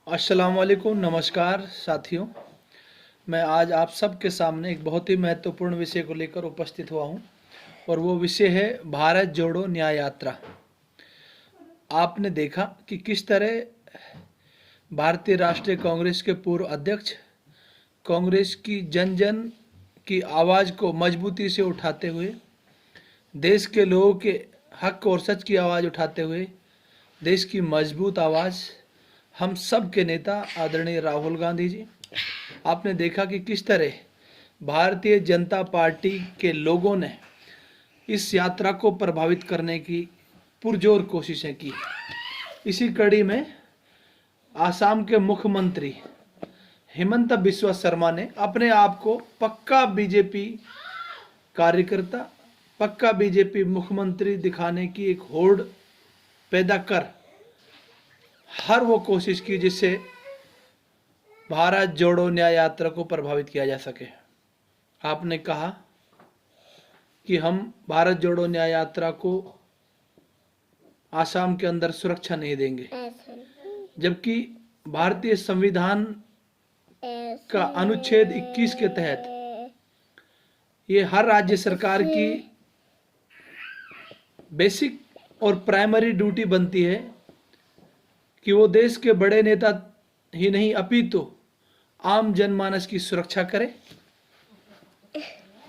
अस्सलाम वालेकुम, नमस्कार साथियों। मैं आज आप सबके सामने एक बहुत ही महत्वपूर्ण विषय को लेकर उपस्थित हुआ हूं और वो विषय है भारत जोड़ो न्याय यात्रा। आपने देखा कि किस तरह भारतीय राष्ट्रीय कांग्रेस के पूर्व अध्यक्ष कांग्रेस की जन जन की आवाज़ को मजबूती से उठाते हुए, देश के लोगों के हक और सच की आवाज़ उठाते हुए, देश की मजबूत आवाज़ हम सब के नेता आदरणीय राहुल गांधी जी, आपने देखा कि किस तरह भारतीय जनता पार्टी के लोगों ने इस यात्रा को प्रभावित करने की पुरजोर कोशिशें की। इसी कड़ी में आसाम के मुख्यमंत्री हिमंत बिस्वा शर्मा ने अपने आप को पक्का बीजेपी कार्यकर्ता, पक्का बीजेपी मुख्यमंत्री दिखाने की एक होड़ पैदा कर हर वो कोशिश की जिससे भारत जोड़ो न्याय यात्रा को प्रभावित किया जा सके। आपने कहा कि हम भारत जोड़ो न्याय यात्रा को आसाम के अंदर सुरक्षा नहीं देंगे, जबकि भारतीय संविधान का अनुच्छेद 21 के तहत ये हर राज्य सरकार की बेसिक और प्राइमरी ड्यूटी बनती है कि वो देश के बड़े नेता ही नहीं अपितु आम जनमानस की सुरक्षा करे।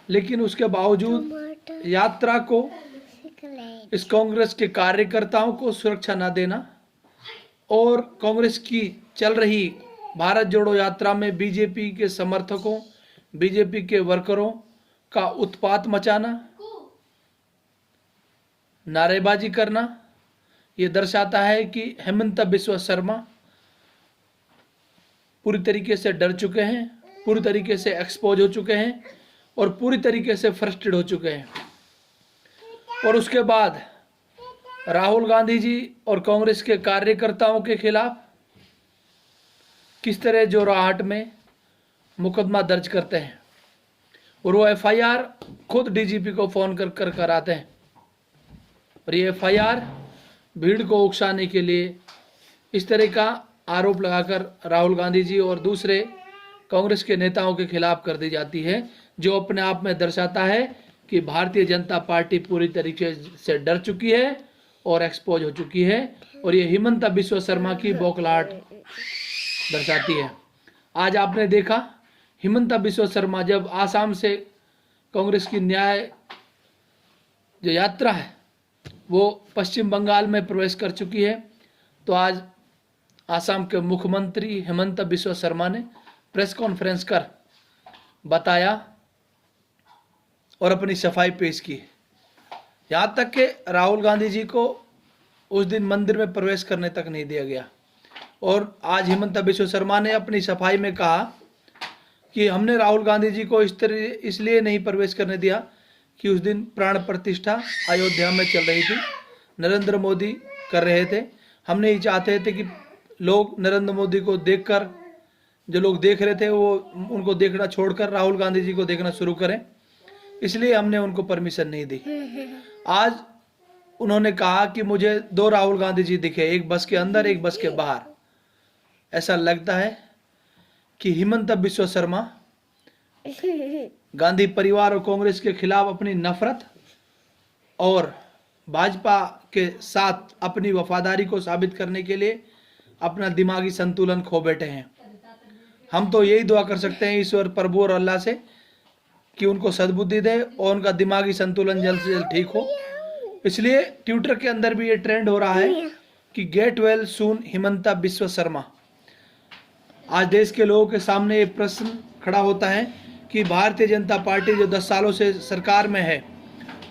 लेकिन उसके बावजूद यात्रा को इस कांग्रेस के कार्यकर्ताओं को सुरक्षा न देना और कांग्रेस की चल रही भारत जोड़ो यात्रा में बीजेपी के समर्थकों, बीजेपी के वर्करों का उत्पात मचाना, नारेबाजी करना, ये दर्शाता है कि हिमंत बिस्वा शर्मा पूरी तरीके से डर चुके हैं, पूरी तरीके से एक्सपोज हो चुके हैं और पूरी तरीके से फ्रस्ट्रेट हो चुके हैं। और उसके बाद राहुल गांधी जी और कांग्रेस के कार्यकर्ताओं के खिलाफ किस तरह जोरहाट में मुकदमा दर्ज करते हैं और वो एफआईआर खुद डीजीपी को फ़ोन कर कराते हैं। और ये एफआईआर भीड़ को उकसाने के लिए इस तरह का आरोप लगाकर राहुल गांधी जी और दूसरे कांग्रेस के नेताओं के खिलाफ कर दी जाती है, जो अपने आप में दर्शाता है कि भारतीय जनता पार्टी पूरी तरीके से डर चुकी है और एक्सपोज हो चुकी है। और ये हिमंत बिस्वा शर्मा की बौखलाहट दर्शाती है। आज आपने देखा हिमंत बिस्वा शर्मा जब आसाम से कांग्रेस की न्याय जो यात्रा है वो पश्चिम बंगाल में प्रवेश कर चुकी है, तो आज आसाम के मुख्यमंत्री हिमंत बिस्वा शर्मा ने प्रेस कॉन्फ्रेंस कर बताया और अपनी सफाई पेश की। यहाँ तक कि राहुल गांधी जी को उस दिन मंदिर में प्रवेश करने तक नहीं दिया गया। और आज हिमंत बिस्वा शर्मा ने अपनी सफाई में कहा कि हमने राहुल गांधी जी को इस तरह इसलिए नहीं प्रवेश करने दिया कि उस दिन प्राण प्रतिष्ठा अयोध्या में चल रही थी, नरेंद्र मोदी कर रहे थे। हमने ये चाहते थे कि लोग नरेंद्र मोदी को देखकर, जो लोग देख रहे थे वो उनको देखना छोड़कर राहुल गांधी जी को देखना शुरू करें, इसलिए हमने उनको परमिशन नहीं दी। आज उन्होंने कहा कि मुझे 2 राहुल गांधी जी दिखे, एक बस के अंदर एक बस के बाहर। ऐसा लगता है कि हिमंत बिस्वा शर्मा गांधी परिवार और कांग्रेस के खिलाफ अपनी नफरत और भाजपा के साथ अपनी वफादारी को साबित करने के लिए अपना दिमागी संतुलन खो बैठे हैं। हम तो यही दुआ कर सकते हैं ईश्वर प्रभु और अल्लाह से कि उनको सद्बुद्धि दे और उनका दिमागी संतुलन जल्द से जल्द ठीक हो। इसलिए ट्विटर के अंदर भी ये ट्रेंड हो रहा है कि get well soon Himanta Biswa Sharma. आज देश के लोगों के सामने ये प्रश्न खड़ा होता है कि भारतीय जनता पार्टी जो 10 सालों से सरकार में है,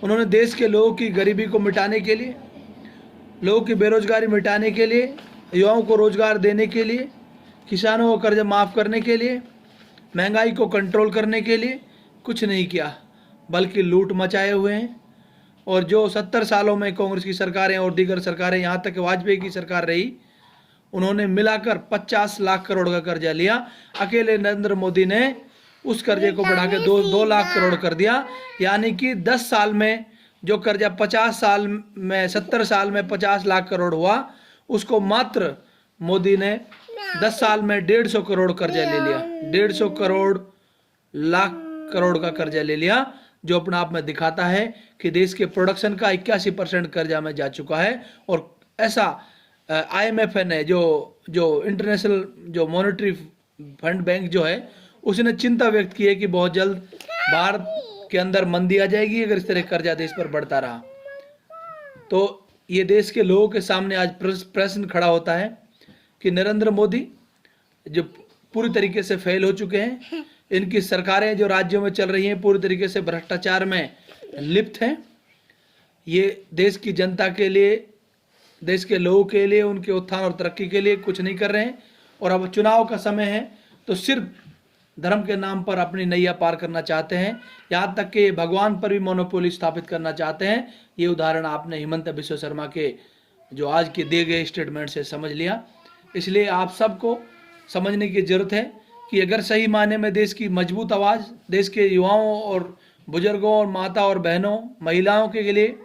उन्होंने देश के लोगों की गरीबी को मिटाने के लिए, लोगों की बेरोजगारी मिटाने के लिए, युवाओं को रोजगार देने के लिए, किसानों को कर्ज माफ़ करने के लिए, महंगाई को कंट्रोल करने के लिए कुछ नहीं किया, बल्कि लूट मचाए हुए हैं। और जो 70 सालों में कांग्रेस की सरकारें और दीगर सरकारें, यहाँ तक वाजपेयी की सरकार रही, उन्होंने मिलाकर 50 लाख करोड़ का कर्जा लिया। अकेले नरेंद्र मोदी ने उस कर्जे को बढ़ा के 2 लाख करोड़ कर दिया। यानी कि 10 साल में जो कर्जा 70 साल में 50 लाख करोड़ हुआ, उसको मात्र मोदी ने 10 साल में 150 करोड़ कर्जा ले लिया, 150 करोड़ लाख करोड़ का कर्जा ले लिया, जो अपने आप में दिखाता है कि देश के प्रोडक्शन का 81% कर्जा में जा चुका है। और ऐसा IMF ने जो इंटरनेशनल जो मॉनेटरी फंड बैंक जो है, उसने चिंता व्यक्त की है कि बहुत जल्द भारत के अंदर मंदी आ जाएगी अगर इस तरह कर्जा देश पर बढ़ता रहा। तो ये देश के लोगों के सामने आज प्रश्न खड़ा होता है कि नरेंद्र मोदी जो पूरी तरीके से फेल हो चुके हैं, इनकी सरकारें जो राज्यों में चल रही हैं पूरी तरीके से भ्रष्टाचार में लिप्त हैं, ये देश की जनता के लिए, देश के लोगों के लिए, उनके उत्थान और तरक्की के लिए कुछ नहीं कर रहे हैं। और अब चुनाव का समय है तो सिर्फ धर्म के नाम पर अपनी नैया पार करना चाहते हैं, यहाँ तक कि भगवान पर भी मोनोपोली स्थापित करना चाहते हैं। ये उदाहरण आपने हिमंत बिस्वा शर्मा के जो आज के दिए गए स्टेटमेंट से समझ लिया। इसलिए आप सबको समझने की जरूरत है कि अगर सही मायने में देश की मजबूत आवाज़, देश के युवाओं और बुजुर्गों और माता और बहनों, महिलाओं के लिए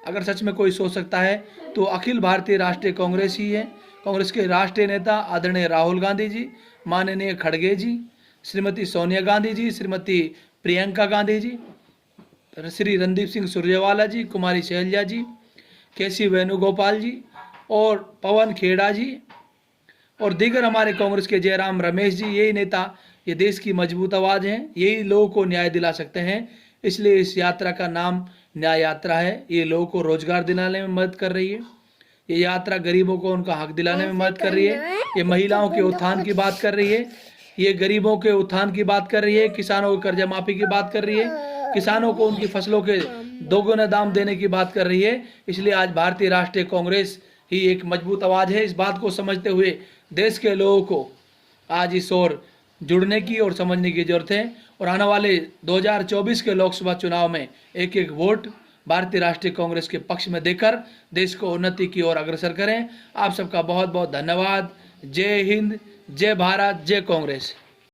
अगर सच में कोई सोच सकता है तो अखिल भारतीय राष्ट्रीय कांग्रेस ही है। कांग्रेस के राष्ट्रीय नेता आदरणीय राहुल गांधी जी, माननीय खड़गे जी, श्रीमती सोनिया गांधी जी, श्रीमती प्रियंका गांधी जी, श्री रणदीप सिंह सुरजेवाला जी, कुमारी शैलजा जी, केसी वेणुगोपाल जी और पवन खेड़ा जी और दीगर हमारे कांग्रेस के जयराम रमेश जी, यही नेता, ये देश की मजबूत आवाज़ हैं, यही लोगों को न्याय दिला सकते हैं। इसलिए इस यात्रा का नाम न्याय यात्रा है। ये लोगों को रोजगार दिलाने में मदद कर रही है, ये यात्रा गरीबों को उनका हक दिलाने में मदद कर रही है, ये महिलाओं के उत्थान की बात कर रही है, ये गरीबों के उत्थान की बात कर रही है, किसानों को कर्जा माफी की बात कर रही है, किसानों को उनकी फसलों के दोगुने दाम देने की बात कर रही है। इसलिए आज भारतीय राष्ट्रीय कांग्रेस ही एक मजबूत आवाज़ है। इस बात को समझते हुए देश के लोगों को आज इस ओर जुड़ने की और समझने की जरूरत है और आने वाले 2024 के लोकसभा चुनाव में एक एक वोट भारतीय राष्ट्रीय कांग्रेस के पक्ष में देकर देश को उन्नति की ओर अग्रसर करें। आप सबका बहुत बहुत धन्यवाद। जय हिंद, जय भारत, जय कांग्रेस।